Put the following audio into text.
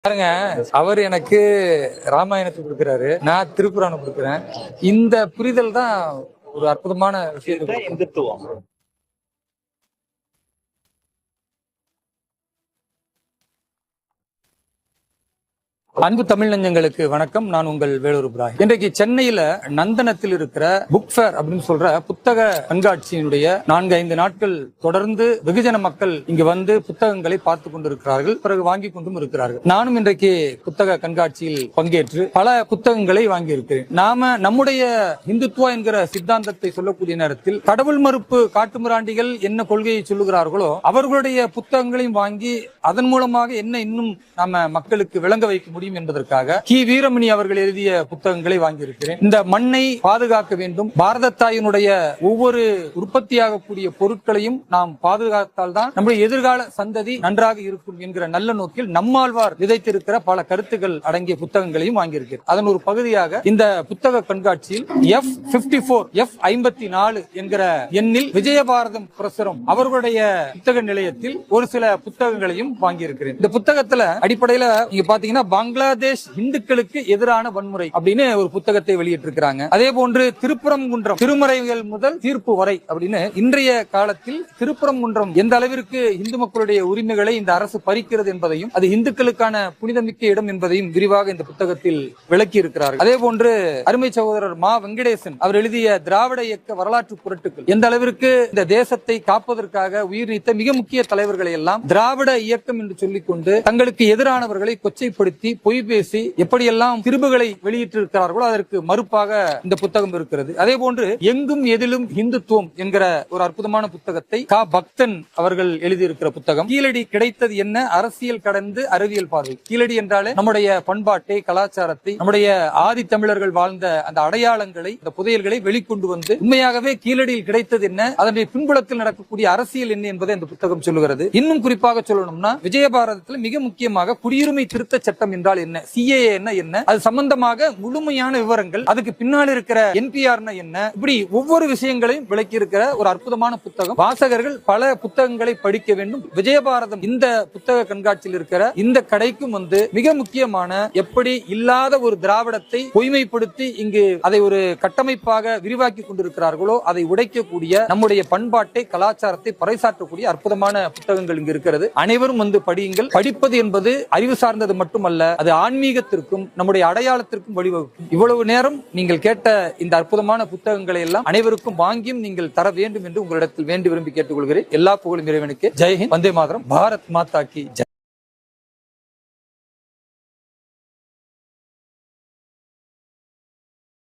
பாருங்க, அவர் எனக்கு ராமாயணத்தை கொடுக்கிறாரு, நான் திருக்குறானை கொடுக்கிறேன். இந்த புரிதல் தான் ஒரு அற்புதமான விஷயத்தை இந்துத்துவம். அன்பு தமிழ் நெஞ்சங்களுக்கு வணக்கம். நான் உங்கள் வேலூர் இப்ராஹிம். இன்றைக்கு சென்னையில நந்தனத்தில் இருக்கிற புக் ஃபேர் அப்படின்னு சொல்ற புத்தக கண்காட்சியினுடைய 4-5 நாட்கள் தொடர்ந்து வெகுஜன மக்கள் இங்கு வந்து புத்தகங்களை பார்த்து கொண்டிருக்கிறார்கள், பிறகு வாங்கி கொண்டும் இருக்கிறார்கள். நானும் இன்றைக்கு புத்தக கண்காட்சியில் பங்கேற்று பல புத்தகங்களை வாங்கி இருக்கிறேன். நாம நம்முடைய இந்துத்துவா என்கிற சித்தாந்தத்தை சொல்லக்கூடிய நேரத்தில் கடவுள் மறுப்பு காட்டுமிராண்டிகள் என்ன கொள்கையை சொல்லுகிறார்களோ அவர்களுடைய புத்தகங்களையும் வாங்கி அதன் மூலமாக என்ன இன்னும் நாம மக்களுக்கு விளங்க வைக்க முடியும் என்பதற்காக கி வீரமணி அவர்கள் எழுதிய புத்தகங்களை வாங்கியிருக்கிறேன். இந்த மண்ணை பாதுகாக்க வேண்டும், பாரத தாயினுடைய ஒவ்வொரு உற்பத்தியாகக்கூடிய பொருட்களையும் நாம் பாதுகாத்தால் தான் நம்முடைய எதிர்கால சந்ததி நன்றாக இருக்கும் என்கிற நல்ல நோக்கில் நம்மாழ்வார் விதைத்திருக்கிற பல கருத்துக்கள் அடங்கிய புத்தகங்களையும் வாங்கியிருக்கிறேன். அதன் ஒரு பகுதியாக இந்த புத்தக கண்காட்சியில் F54 என்கிற எண்ணில் விஜயபாரதம் பிரசுரம் அவர்களுடைய புத்தக நிலையத்தில் ஒரு சில புத்தகங்களையும் வாங்கியிருக்கிறேன். இந்த புத்தகத்துல அடிப்படையில நீங்க பாத்தீங்கன்னா பங்களாதேஷ் இந்துக்களுக்கு எதிரான வன்முறை அப்படின்னு ஒரு புத்தகத்தை வெளியிட்டிருக்கிறாங்க. அதே போன்று திருப்பரங்குன்றம் திருமறைகள் முதல் தீர்ப்பு வரை அப்படின்னு இன்றைய காலத்தில் திருப்பரங்குன்றம் எந்த அளவிற்கு இந்து மக்களுடைய உரிமைகளை இந்த அரசு பறிக்கிறது என்பதையும் அது இந்துக்களுக்கான புனிதமிக்க இடம் என்பதையும் விரிவாக இந்த புத்தகத்தில் விளக்கி இருக்கிறார்கள். அதே போன்று அருமை சகோதரர் மா வெங்கடேசன் அவர் எழுதிய திராவிட இயக்க வரலாற்று புரட்டுகள் எந்த அளவிற்கு இந்த தேசத்தை காப்பதற்காக உயிர் நீத்த மிக முக்கிய தலைவர்களை எல்லாம் திராவிட இயக்கம் என்று சொல்லிக்கொண்டு தங்களுக்கு எதிரானவர்களை கொச்சைப்படுத்தி பொய் பேசி எப்படியெல்லாம் திருபுகளை வெளியிட்டிருக்கிறார்களோ அதற்கு மறுப்பாக இந்த புத்தகம் இருக்கிறது. அதே போன்று எங்கும் எதிலும் இந்துத்துவம் என்கிற ஒரு அற்புதமான புத்தகத்தை கா பக்தன் அவர்கள் எழுதியிருக்கிற புத்தகம். கீழடி கிடைத்தது என்ன, அரசியல் கடந்து அறிவியல் பார்வை. கீழடி என்றாலே நம்முடைய பண்பாட்டை, கலாச்சாரத்தை, நம்முடைய ஆதி தமிழர்கள் வாழ்ந்த அந்த அடையாளங்களை, அந்த புதையல்களை வெளிக்கொண்டு வந்து உண்மையாகவே கீழடியில் கிடைத்தது என்ன, அதனுடைய பின்புலத்தில் நடக்கக்கூடிய அரசியல் என்ன என்பதை இந்த புத்தகம் சொல்லுகிறது. இன்னும் குறிப்பாக சொல்லணும்னா விஜயபாரதத்தில் மிக முக்கியமாக குடியுரிமை திருத்த சட்டம் என்றால் என்ன, CAA என்ன, அது சம்பந்தமாக முழுமையான விவரங்கள், அதுக்கு பின்னால் இருக்கிற NPR என்ன, இப்படி ஒவ்வொரு விஷயங்களையும் விளக்கி இருக்கிற ஒரு அற்புதமான புத்தகம். வாசகர்கள் பல புத்தகங்களை படிக்க வேண்டும். விஜயபாரதம் இந்த புத்தக கண்காட்சியில் இருக்கிற இந்த கடைக்கும் வந்து மிக முக்கியமான எப்படி இல்லாத ஒரு திராவிடத்தை பொய்மைப்படுத்தி இங்கு அதை ஒரு கட்டமைப்பாக விரிவாக்கி கொண்டிருக்கிறார்களோ அதை உடைக்கக்கூடிய நம்முடைய பண்பாட்டை, கலாச்சாரத்தை பறைசாற்றக்கூடிய அற்புதமான புத்தகங்கள் இங்கு இருக்கிறது. அனைவரும் வந்து படியுங்கள். படிப்பது என்பது அறிவு சார்ந்தது மட்டுமல்ல, அது ஆன்மீகத்திற்கும் நம்முடைய அடையாளத்திற்கும் வழிவகுக்கும். இவ்வளவு நேரம் நீங்கள் கேட்ட இந்த அற்புதமான புத்தகங்களை எல்லாம் அனைவருக்கும் வாங்கியும் நீங்கள் தர வேண்டும் என்று உங்களிடத்தில் வேண்டி விரும்பி கேட்டுக்கொள்கிறேன். எல்லா புகழும் இறைவனுக்கு. ஜெய் ஹிந்த், வந்தே மாதரம், பாரத் மாதா கி ஜெய்.